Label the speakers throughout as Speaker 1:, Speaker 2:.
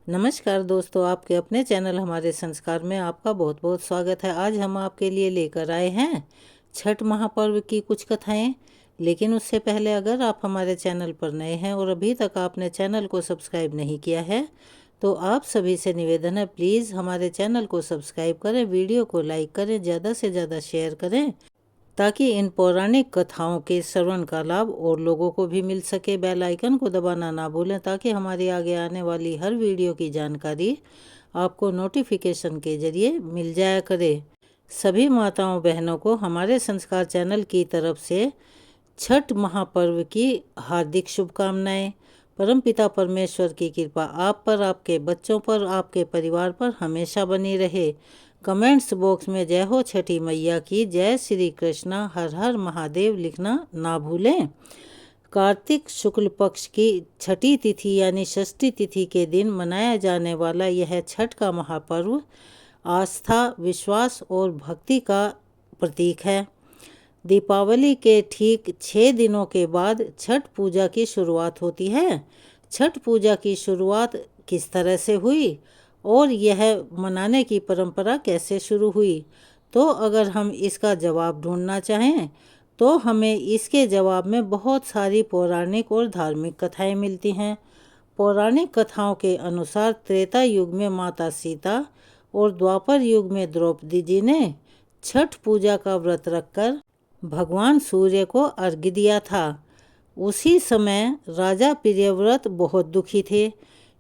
Speaker 1: नमस्कार दोस्तों, आपके अपने चैनल हमारे संस्कार में आपका बहुत बहुत स्वागत है। आज हम आपके लिए लेकर आए हैं छठ महापर्व की कुछ कथाएं। लेकिन उससे पहले अगर आप हमारे चैनल पर नए हैं और अभी तक आपने चैनल को सब्सक्राइब नहीं किया है तो आप सभी से निवेदन है, प्लीज़ हमारे चैनल को सब्सक्राइब करें, वीडियो को लाइक करें, ज़्यादा से ज़्यादा शेयर करें ताकि इन पौराणिक कथाओं के श्रवण का लाभ और लोगों को भी मिल सके। बेल आइकन को दबाना ना भूलें ताकि हमारी आगे आने वाली हर वीडियो की जानकारी आपको नोटिफिकेशन के जरिए मिल जाया करे। सभी माताओं बहनों को हमारे संस्कार चैनल की तरफ से छठ महापर्व की हार्दिक शुभकामनाएं। परमपिता परमेश्वर की कृपा आप पर, आपके बच्चों पर, आपके परिवार पर हमेशा बनी रहे। कमेंट्स बॉक्स में जय हो छठी मैया की, जय श्री कृष्णा, हर हर महादेव लिखना ना भूलें। कार्तिक शुक्ल पक्ष की छठी तिथि यानी षष्ठी तिथि के दिन मनाया जाने वाला यह छठ का महापर्व आस्था, विश्वास और भक्ति का प्रतीक है। दीपावली के ठीक 6 दिनों के बाद छठ पूजा की शुरुआत होती है। छठ पूजा की शुरुआत किस तरह से हुई और यह मनाने की परंपरा कैसे शुरू हुई, तो अगर हम इसका जवाब ढूंढना चाहें तो हमें इसके जवाब में बहुत सारी पौराणिक और धार्मिक कथाएं मिलती हैं। पौराणिक कथाओं के अनुसार त्रेता युग में माता सीता और द्वापर युग में द्रौपदी जी ने छठ पूजा का व्रत रखकर भगवान सूर्य को अर्घ्य दिया था। उसी समय राजा प्रियव्रत बहुत दुखी थे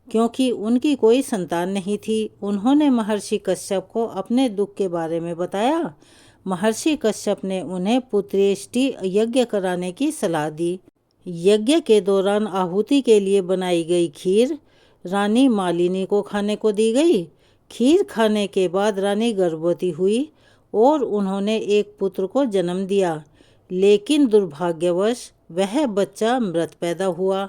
Speaker 1: क्योंकि उनकी कोई संतान नहीं थी। उन्होंने महर्षि कश्यप को अपने दुख के बारे में बताया। महर्षि कश्यप ने उन्हें पुत्रेष्टि यज्ञ कराने की सलाह दी। यज्ञ के दौरान आहुति के लिए बनाई गई खीर रानी मालिनी को खाने को दी गई। खीर खाने के बाद रानी गर्भवती हुई और उन्होंने एक पुत्र को जन्म दिया, लेकिन दुर्भाग्यवश वह बच्चा मृत पैदा हुआ।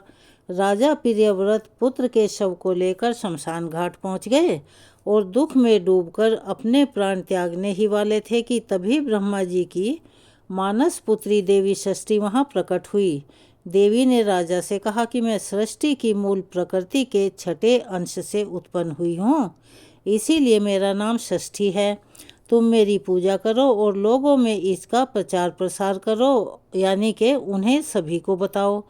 Speaker 1: राजा प्रियव्रत पुत्र के शव को लेकर शमशान घाट पहुंच गए और दुख में डूबकर अपने प्राण त्यागने ही वाले थे कि तभी ब्रह्मा जी की मानस पुत्री देवी षष्ठी वहां प्रकट हुई। देवी ने राजा से कहा कि मैं सृष्टि की मूल प्रकृति के छठे अंश से उत्पन्न हुई हूँ, इसीलिए मेरा नाम षष्ठी है। तुम मेरी पूजा करो और लोगों में इसका प्रचार प्रसार करो, यानी कि उन्हें सभी को बताओ।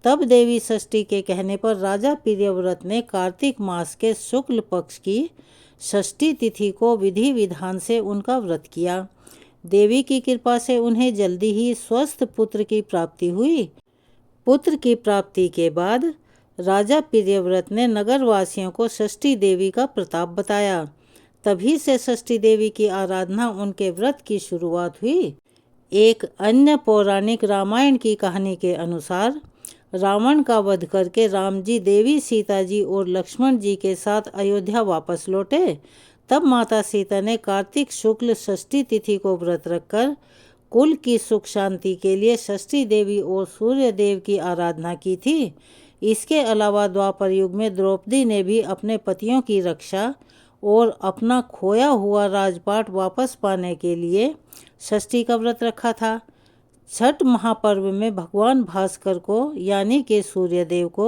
Speaker 1: तब देवी षष्ठी के कहने पर राजा प्रियव्रत ने कार्तिक मास के शुक्ल पक्ष की षष्ठी तिथि को विधि विधान से उनका व्रत किया। देवी की कृपा से उन्हें जल्दी ही स्वस्थ पुत्र की प्राप्ति हुई। पुत्र की प्राप्ति के बाद राजा प्रियव्रत ने नगरवासियों को षष्ठी देवी का प्रताप बताया। तभी से षष्ठी देवी की आराधना उनके व्रत की शुरुआत हुई। एक अन्य पौराणिक रामायण की कहानी के अनुसार रावण का वध करके राम जी, देवी सीता जी और लक्ष्मण जी के साथ अयोध्या वापस लौटे। तब माता सीता ने कार्तिक शुक्ल षष्ठी तिथि को व्रत रखकर कुल की सुख शांति के लिए षष्ठी देवी और सूर्य देव की आराधना की थी। इसके अलावा द्वापर युग में द्रौपदी ने भी अपने पतियों की रक्षा और अपना खोया हुआ राजपाट वापस पाने के लिए षष्ठी का व्रत रखा था। छठ महापर्व में भगवान भास्कर को यानी कि सूर्य देव को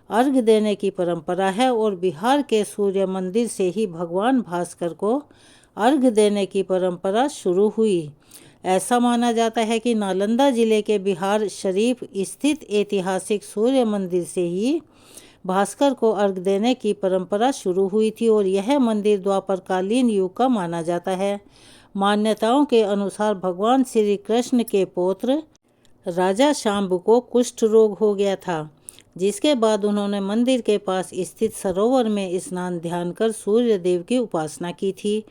Speaker 1: अर्घ्य देने की परंपरा है और बिहार के सूर्य मंदिर से ही भगवान भास्कर को अर्घ्य देने की परंपरा शुरू हुई। ऐसा माना जाता है कि नालंदा जिले के बिहार शरीफ स्थित ऐतिहासिक सूर्य मंदिर से ही भास्कर को अर्घ्य देने की परंपरा शुरू हुई थी और यह मंदिर द्वापरकालीन युग का माना जाता है। मान्यताओं के अनुसार भगवान श्री कृष्ण के पौत्र राजा शाम्ब को कुष्ठ रोग हो गया था, जिसके बाद उन्होंने मंदिर के पास स्थित सरोवर में स्नान ध्यान कर सूर्य देव की उपासना की थी,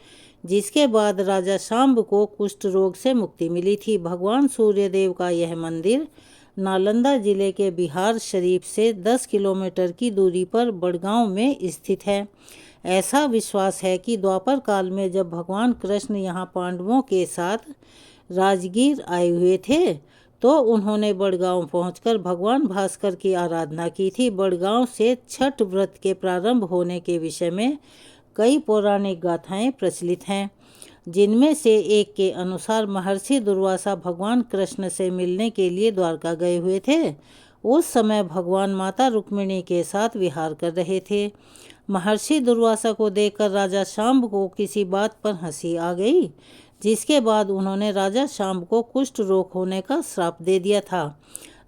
Speaker 1: जिसके बाद राजा शाम्ब को कुष्ठ रोग से मुक्ति मिली थी। भगवान सूर्य देव का यह मंदिर नालंदा जिले के बिहार शरीफ से 10 किलोमीटर की दूरी पर बड़गांव में स्थित है। ऐसा विश्वास है कि द्वापर काल में जब भगवान कृष्ण यहाँ पांडवों के साथ राजगीर आए हुए थे तो उन्होंने बड़गांव पहुंचकर भगवान भास्कर की आराधना की थी। बड़गांव से छठ व्रत के प्रारंभ होने के विषय में कई पौराणिक गाथाएं प्रचलित हैं, जिनमें से एक के अनुसार महर्षि दुर्वासा भगवान कृष्ण से मिलने के लिए द्वारका गए हुए थे। उस समय भगवान माता रुक्मिणी के साथ विहार कर रहे थे। महर्षि दुर्वासा को देखकर राजा शांब को किसी बात पर हंसी आ गई, जिसके बाद उन्होंने राजा शांब को कुष्ठ रोग होने का श्राप दे दिया था।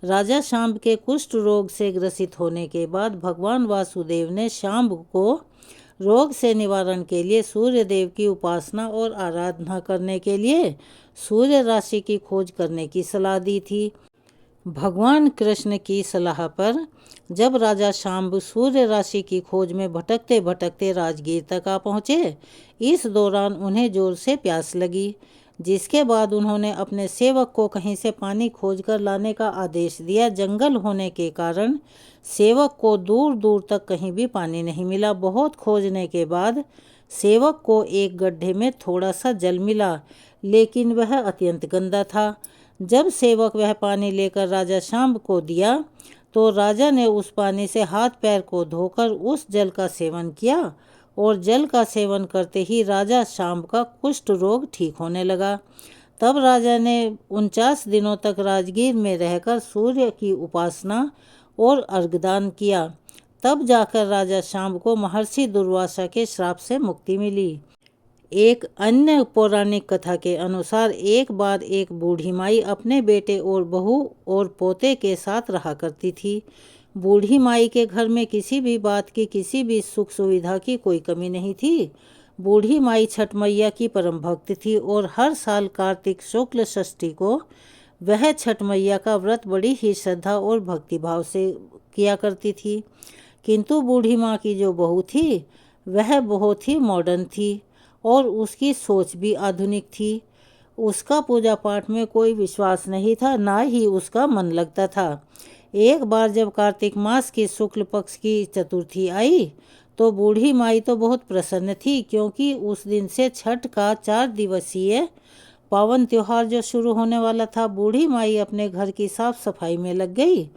Speaker 1: राजा शांब के कुष्ठ रोग से ग्रसित होने के बाद भगवान वासुदेव ने शांब को रोग से निवारण के लिए सूर्य देव की उपासना और आराधना करने के लिए सूर्य राशि की खोज करने की सलाह दी थी। भगवान कृष्ण की सलाह पर जब राजा शांब सूर्य राशि की खोज में भटकते भटकते राजगीर तक आ पहुँचे, इस दौरान उन्हें जोर से प्यास लगी, जिसके बाद उन्होंने अपने सेवक को कहीं से पानी खोजकर लाने का आदेश दिया। जंगल होने के कारण सेवक को दूर दूर तक कहीं भी पानी नहीं मिला। बहुत खोजने के बाद सेवक को एक गड्ढे में थोड़ा सा जल मिला, लेकिन वह अत्यंत गंदा था। जब सेवक वह पानी लेकर राजा शांब को दिया तो राजा ने उस पानी से हाथ पैर को धोकर उस जल का सेवन किया और जल का सेवन करते ही राजा शांब का कुष्ठ रोग ठीक होने लगा। तब राजा ने 49 दिनों तक राजगीर में रहकर सूर्य की उपासना और अर्घदान किया। तब जाकर राजा शांब को महर्षि दुर्वासा के श्राप से मुक्ति मिली। एक अन्य पौराणिक कथा के अनुसार एक बार एक बूढ़ी माई अपने बेटे और बहू और पोते के साथ रहा करती थी। बूढ़ी माई के घर में किसी भी बात की, किसी भी सुख सुविधा की कोई कमी नहीं थी। बूढ़ी माई छठ मैया की परम भक्त थी और हर साल कार्तिक शुक्ल षष्ठी को वह छठ मैया का व्रत बड़ी ही श्रद्धा और भक्तिभाव से किया करती थी। किंतु बूढ़ी माँ की जो बहू थी वह बहुत ही मॉडर्न थी और उसकी सोच भी आधुनिक थी। उसका पूजा पाठ में कोई विश्वास नहीं था, ना ही उसका मन लगता था। एक बार जब कार्तिक मास की शुक्ल पक्ष की चतुर्थी आई तो बूढ़ी माई तो बहुत प्रसन्न थी, क्योंकि उस दिन से छठ का 4 दिवसीय पावन त्योहार जो शुरू होने वाला था। बूढ़ी माई अपने घर की साफ सफाई में लग गई।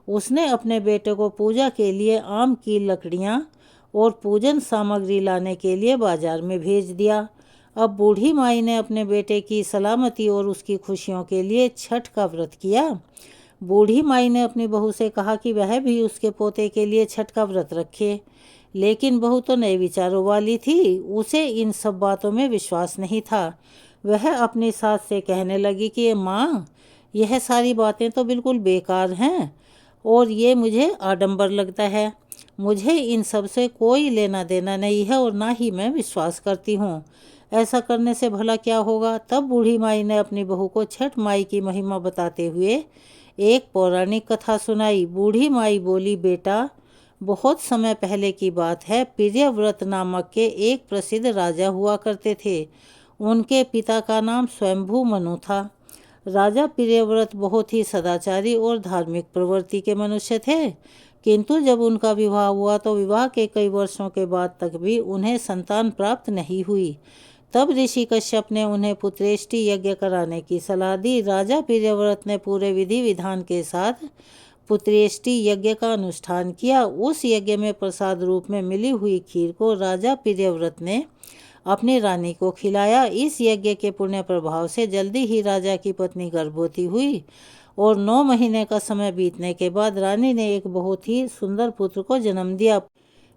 Speaker 1: उसने अपने बेटे को पूजा के लिए आम की लकड़ियाँ और पूजन सामग्री लाने के लिए बाजार में भेज दिया। अब बूढ़ी माई ने अपने बेटे की सलामती और उसकी खुशियों के लिए छठ का व्रत किया। बूढ़ी माई ने अपनी बहू से कहा कि वह भी उसके पोते के लिए छठ का व्रत रखे, लेकिन बहू तो नए विचारों वाली थी, उसे इन सब बातों में विश्वास नहीं था। वह अपनी सास से कहने लगी कि माँ, यह सारी बातें तो बिल्कुल बेकार हैं और ये मुझे आडंबर लगता है। मुझे इन सब से कोई लेना देना नहीं है और ना ही मैं विश्वास करती हूँ। ऐसा करने से भला क्या होगा। तब बूढ़ी माई ने अपनी बहू को छठ माई की महिमा बताते हुए एक पौराणिक कथा सुनाई। बूढ़ी माई बोली, बेटा, बहुत समय पहले की बात है। प्रियव्रत नामक के एक प्रसिद्ध राजा हुआ करते थे। उनके पिता का नाम स्वयंभू मनु था। राजा प्रियव्रत बहुत ही सदाचारी और धार्मिक प्रवृत्ति के मनुष्य थे, किंतु जब उनका विवाह हुआ तो विवाह के कई वर्षों के बाद तक भी उन्हें संतान प्राप्त नहीं हुई। तब ऋषि कश्यप ने उन्हें पुत्रेष्टि यज्ञ कराने की सलाह दी। राजा प्रियव्रत ने पूरे विधि विधान के साथ पुत्रेष्टि यज्ञ का अनुष्ठान किया। उस यज्ञ में प्रसाद रूप में मिली हुई खीर को राजा प्रियव्रत ने अपनी रानी को खिलाया। इस यज्ञ के पुण्य प्रभाव से जल्दी ही राजा की पत्नी गर्भवती हुई और 9 महीने का समय बीतने के बाद रानी ने एक बहुत ही सुंदर पुत्र को जन्म दिया,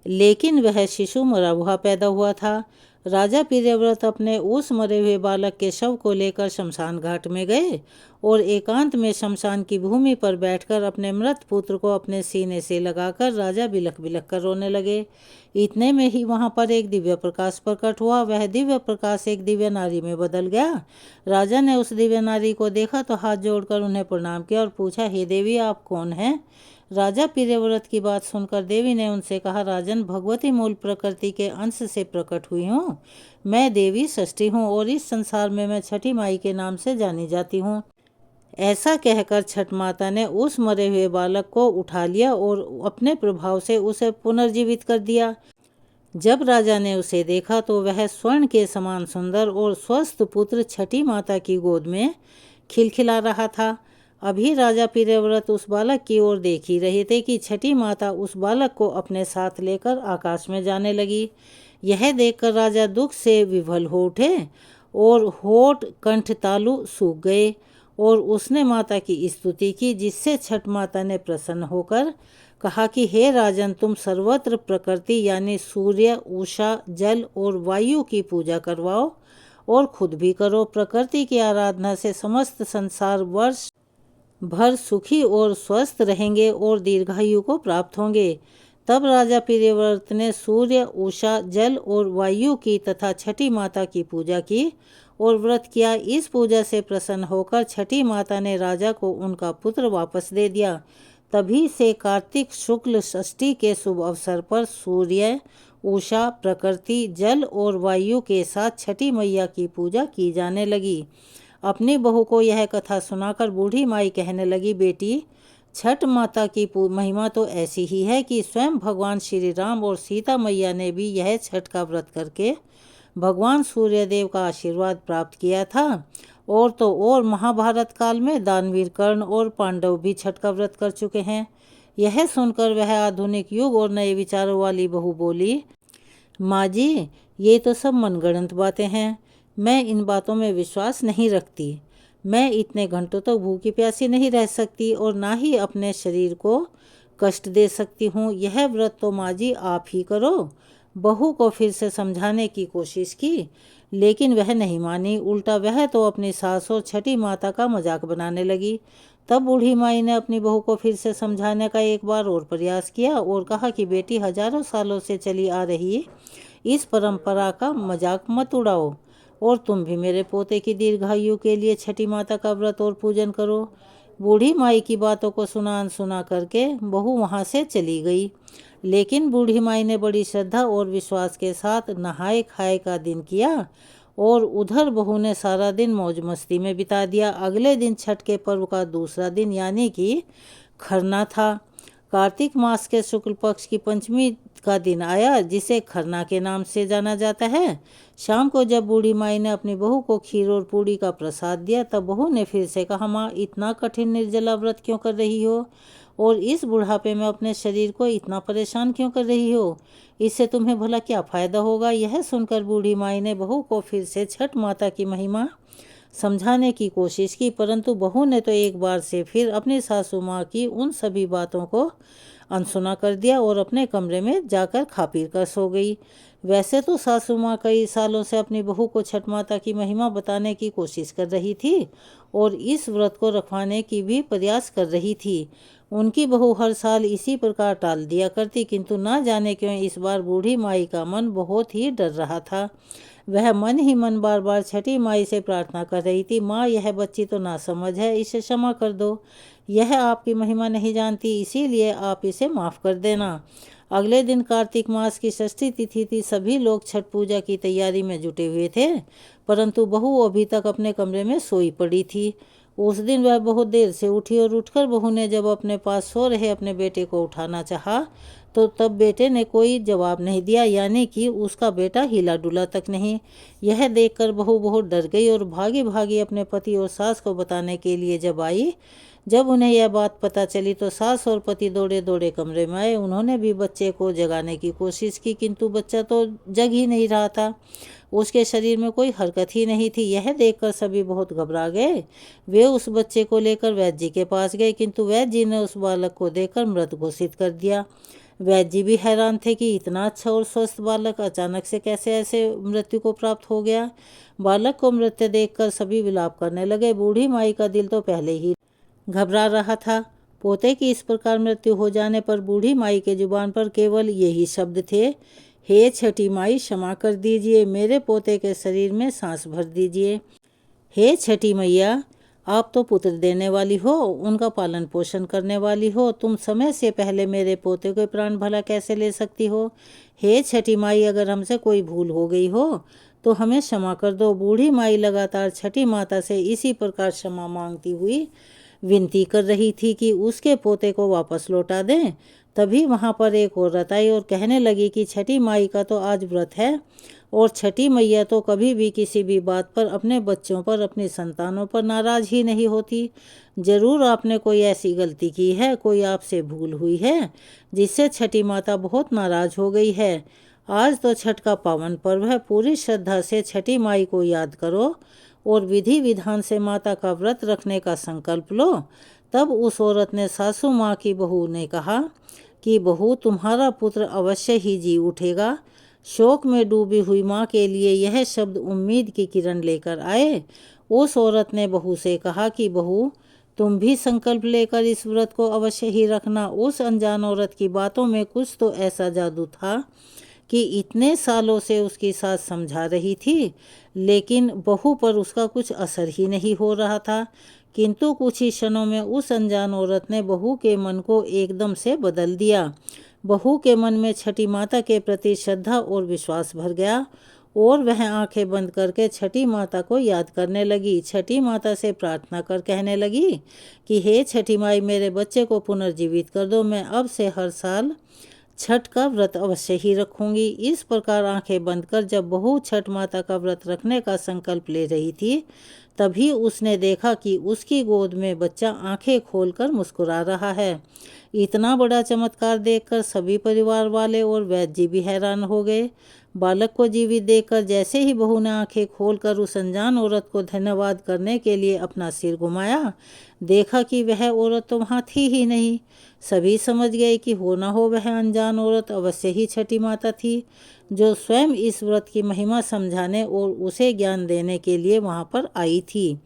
Speaker 1: लेकिन वह शिशु मरा हुआ पैदा हुआ था। राजा प्रियव्रत अपने उस मरे हुए बालक के शव को लेकर शमशान घाट में गए और एकांत में शमशान की भूमि पर बैठकर अपने मृत पुत्र को अपने सीने से लगाकर राजा बिलख बिलख कर रोने लगे। इतने में ही वहां पर एक दिव्य प्रकाश प्रकट हुआ। वह दिव्य प्रकाश एक दिव्य नारी में बदल गया। राजा ने उस दिव्य नारी को देखा तो हाथ जोड़कर उन्हें प्रणाम किया और पूछा, हे देवी, आप कौन हैं? राजा प्रियव्रत की बात सुनकर देवी ने उनसे कहा, राजन, भगवती मूल प्रकृति के अंश से प्रकट हुई हूँ। मैं देवी षष्ठी हूँ और इस संसार में मैं छठी माई के नाम से जानी जाती हूँ। ऐसा कहकर छठ माता ने उस मरे हुए बालक को उठा लिया और अपने प्रभाव से उसे पुनर्जीवित कर दिया। जब राजा ने उसे देखा तो वह स्वर्ण के समान सुंदर और स्वस्थ पुत्र छठी माता की गोद में खिलखिला रहा था। अभी राजा प्रियव्रत उस बालक की ओर देख ही रहे थे कि छठी माता उस बालक को अपने साथ लेकर आकाश में जाने लगी। यह देखकर राजा दुख से विवल हो उठे और होठ कंठ तालु सूख गए और उसने माता की स्तुति की, जिससे छठ माता ने प्रसन्न होकर कहा कि हे राजन, तुम सर्वत्र प्रकृति यानी सूर्य, उषा, जल और वायु की पूजा करवाओ और खुद भी करो। प्रकृति की आराधना से समस्त संसार वर्ष भर सुखी और स्वस्थ रहेंगे और दीर्घायु को प्राप्त होंगे। तब राजा प्रियव्रत ने सूर्य, उषा, जल और वायु की तथा छठी माता की पूजा की और व्रत किया। इस पूजा से प्रसन्न होकर छठी माता ने राजा को उनका पुत्र वापस दे दिया। तभी से कार्तिक शुक्ल षष्ठी के शुभ अवसर पर सूर्य, उषा, प्रकृति, जल और वायु के साथ छठी मैया की पूजा की जाने लगी। अपनी बहू को यह कथा सुनाकर बूढ़ी माई कहने लगी, बेटी, छठ माता की महिमा तो ऐसी ही है कि स्वयं भगवान श्री राम और सीता मैया ने भी यह छठ का व्रत करके भगवान सूर्यदेव का आशीर्वाद प्राप्त किया था। और तो और महाभारत काल में दानवीर कर्ण और पांडव भी छठ का व्रत कर चुके हैं। यह सुनकर वह आधुनिक युग और नए विचारों वाली बहू बोली, माँ जी, ये तो सब मनगढ़ंत बातें हैं। मैं इन बातों में विश्वास नहीं रखती। मैं इतने घंटों तक भूखी प्यासी नहीं रह सकती और ना ही अपने शरीर को कष्ट दे सकती हूँ। यह व्रत तो माँ जी आप ही करो। बहू को फिर से समझाने की कोशिश की, लेकिन वह नहीं मानी। उल्टा वह तो अपनी सास और छठी माता का मजाक बनाने लगी। तब बूढ़ी माई ने अपनी बहू को फिर से समझाने का एक बार और प्रयास किया और कहा कि बेटी, हजारों सालों से चली आ रही इस परंपरा का मजाक मत उड़ाओ और तुम भी मेरे पोते की दीर्घायु के लिए छठी माता का व्रत और पूजन करो। बूढ़ी माई की बातों को सुना अनसुना करके बहू वहाँ से चली गई। लेकिन बूढ़ी माई ने बड़ी श्रद्धा और विश्वास के साथ नहाए खाए का दिन किया और उधर बहू ने सारा दिन मौज मस्ती में बिता दिया। अगले दिन छठ के पर्व का दूसरा दिन यानी कि खरना था। कार्तिक मास के शुक्ल पक्ष की पंचमी का दिन आया, जिसे खरना के नाम से जाना जाता है। शाम को जब बूढ़ी माई ने अपनी बहू को खीर और पूड़ी का प्रसाद दिया, तब बहू ने फिर से कहा, माँ, इतना कठिन निर्जला व्रत क्यों कर रही हो और इस बुढ़ापे में अपने शरीर को इतना परेशान क्यों कर रही हो? इससे तुम्हें भला क्या फायदा होगा? यह सुनकर बूढ़ी माई ने बहू को फिर से छठ माता की महिमा समझाने की कोशिश की, परंतु बहू ने तो एक बार से फिर अपनी सासू माँ की उन सभी बातों को अनसुना कर दिया और अपने कमरे में जाकर खा पी कर सो गई। वैसे तो सासू माँ कई सालों से अपनी बहू को छठ माता की महिमा बताने की कोशिश कर रही थी और इस व्रत को रखवाने की भी प्रयास कर रही थी। उनकी बहू हर साल इसी प्रकार टाल दिया करती, किंतु ना जाने क्यों इस बार बूढ़ी माई का मन बहुत ही डर रहा था। वह मन ही मन बार बार छठी माई से प्रार्थना कर रही थी, माँ, यह बच्ची तो नासमझ है, इसे क्षमा कर दो। यह आपकी महिमा नहीं जानती, इसीलिए आप इसे माफ़ कर देना। अगले दिन कार्तिक मास की षष्ठी तिथि थी। सभी लोग छठ पूजा की तैयारी में जुटे हुए थे, परंतु बहू अभी तक अपने कमरे में सोई पड़ी थी। उस दिन वह बहुत देर से उठी और उठकर बहू ने जब अपने पास सो रहे अपने बेटे को उठाना चाहा, तो तब बेटे ने कोई जवाब नहीं दिया, यानी कि उसका बेटा हिला डुला तक नहीं। यह देखकर बहू बहुत डर गई और भागी भागी अपने पति और सास को बताने के लिए जब आई, जब उन्हें यह बात पता चली तो सास और पति दौड़े दौड़े कमरे में आए। उन्होंने भी बच्चे को जगाने की कोशिश की, किंतु बच्चा तो जग ही नहीं रहा था। उसके शरीर में कोई हरकत ही नहीं थी। यह देखकर सभी बहुत घबरा गए। वे उस बच्चे को लेकर वैद्य जी के पास गए, किंतु वैद्य जी ने उस बालक को देखकर मृत घोषित कर दिया। वैद्य जी भी हैरान थे कि इतना अच्छा और स्वस्थ बालक अचानक से कैसे ऐसे मृत्यु को प्राप्त हो गया। बालक को मृत देखकर सभी विलाप करने लगे। बूढ़ी माई का दिल तो पहले ही घबरा रहा था। पोते की इस प्रकार मृत्यु हो जाने पर बूढ़ी माई के जुबान पर केवल यही शब्द थे, हे छठी माई, क्षमा कर दीजिए, मेरे पोते के शरीर में सांस भर दीजिए। हे छठी मैया, आप तो पुत्र देने वाली हो, उनका पालन पोषण करने वाली हो, तुम समय से पहले मेरे पोते के प्राण भला कैसे ले सकती हो? हे छठी माई, अगर हमसे कोई भूल हो गई हो तो हमें क्षमा कर दो। बूढ़ी माई लगातार छठी माता से इसी प्रकार क्षमा मांगती हुई विनती कर रही थी कि उसके पोते को वापस लौटा दें। तभी वहाँ पर एक औरत आई और कहने लगी कि छठी माई का तो आज व्रत है और छठी मैया तो कभी भी किसी भी बात पर अपने बच्चों पर, अपनी संतानों पर नाराज ही नहीं होती। जरूर आपने कोई ऐसी गलती की है, कोई आपसे भूल हुई है जिससे छठी माता बहुत नाराज हो गई है। आज तो छठ का पावन पर्व है, पूरी श्रद्धा से छठी माई को याद करो और विधि विधान से माता का व्रत रखने का संकल्प लो। तब उस औरत ने सासू माँ की बहू ने कहा, कि बहू तुम्हारा पुत्र अवश्य ही जी उठेगा। शोक में डूबी हुई माँ के लिए यह शब्द उम्मीद की किरण लेकर आए। उस औरत ने बहू से कहा कि बहू तुम भी संकल्प लेकर इस व्रत को अवश्य ही रखना। उस अनजान औरत की बातों में कुछ तो ऐसा जादू था कि इतने सालों से उसकी सास समझा रही थी, लेकिन बहू पर उसका कुछ असर ही नहीं हो रहा था। किंतु कुछ ही क्षणों में उस अनजान औरत ने बहू के मन को एकदम से बदल दिया। बहू के मन में छठी माता के प्रति श्रद्धा और विश्वास भर गया और वह आंखें बंद करके छठी माता को याद करने लगी। छठी माता से प्रार्थना कर कहने लगी कि हे छठी माई, मेरे बच्चे को पुनर्जीवित कर दो। मैं अब से हर साल छठ का व्रत अवश्य ही रखूंगी। इस प्रकार आंखें बंद कर जब बहू छठ माता का व्रत रखने का संकल्प ले रही थी, तभी उसने देखा कि उसकी गोद में बच्चा आंखें खोलकर मुस्कुरा रहा है। इतना बड़ा चमत्कार देखकर सभी परिवार वाले और वैद्य जी भी हैरान हो गए। बालक को जीवित देखकर जैसे ही बहू ने आंखें खोलकर उस अनजान औरत को धन्यवाद करने के लिए अपना सिर घुमाया, देखा कि वह औरत तो वहाँ थी ही नहीं। सभी समझ गए कि हो न हो वह अनजान औरत अवश्य ही छठी माता थी, जो स्वयं इस व्रत की महिमा समझाने और उसे ज्ञान देने के लिए वहाँ पर आई थी।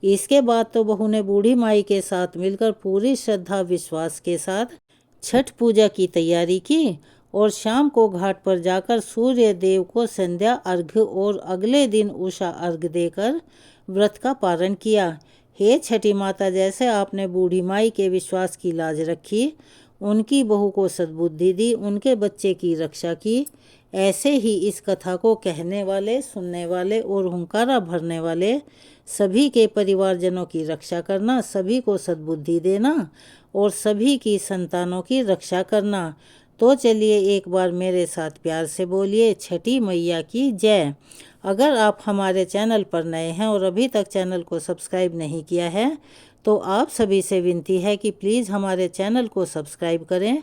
Speaker 1: इसके बाद तो बहू ने बूढ़ी माई के साथ मिलकर पूरी श्रद्धा विश्वास के साथ छठ पूजा की तैयारी की और शाम को घाट पर जाकर सूर्य देव को संध्या अर्घ्य और अगले दिन उषा अर्घ्य देकर व्रत का पारण किया। हे छठी माता, जैसे आपने बूढ़ी माई के विश्वास की लाज रखी, उनकी बहू को सद्बुद्धि दी, उनके बच्चे की रक्षा की, ऐसे ही इस कथा को कहने वाले, सुनने वाले और हुंकारा भरने वाले सभी के परिवारजनों की रक्षा करना, सभी को सद्बुद्धि देना और सभी की संतानों की रक्षा करना। तो चलिए एक बार मेरे साथ प्यार से बोलिए, छठी मैया की जय। अगर आप हमारे चैनल पर नए हैं और अभी तक चैनल को सब्सक्राइब नहीं किया है, तो आप सभी से विनती है कि प्लीज़ हमारे चैनल को सब्सक्राइब करें,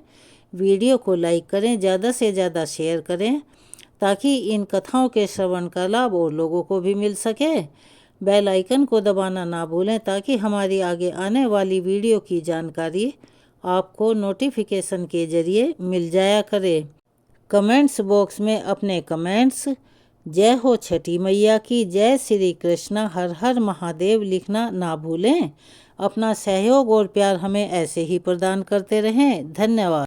Speaker 1: वीडियो को लाइक करें, ज़्यादा से ज़्यादा शेयर करें, ताकि इन कथाओं के श्रवण का लाभ और लोगों को भी मिल सके। बेल आइकन को दबाना ना भूलें, ताकि हमारी आगे आने वाली वीडियो की जानकारी आपको नोटिफिकेशन के जरिए मिल जाया करे। कमेंट्स बॉक्स में अपने कमेंट्स जय हो छठी मैया की, जय श्री कृष्णा, हर हर महादेव लिखना ना भूलें। अपना सहयोग और प्यार हमें ऐसे ही प्रदान करते रहें। धन्यवाद।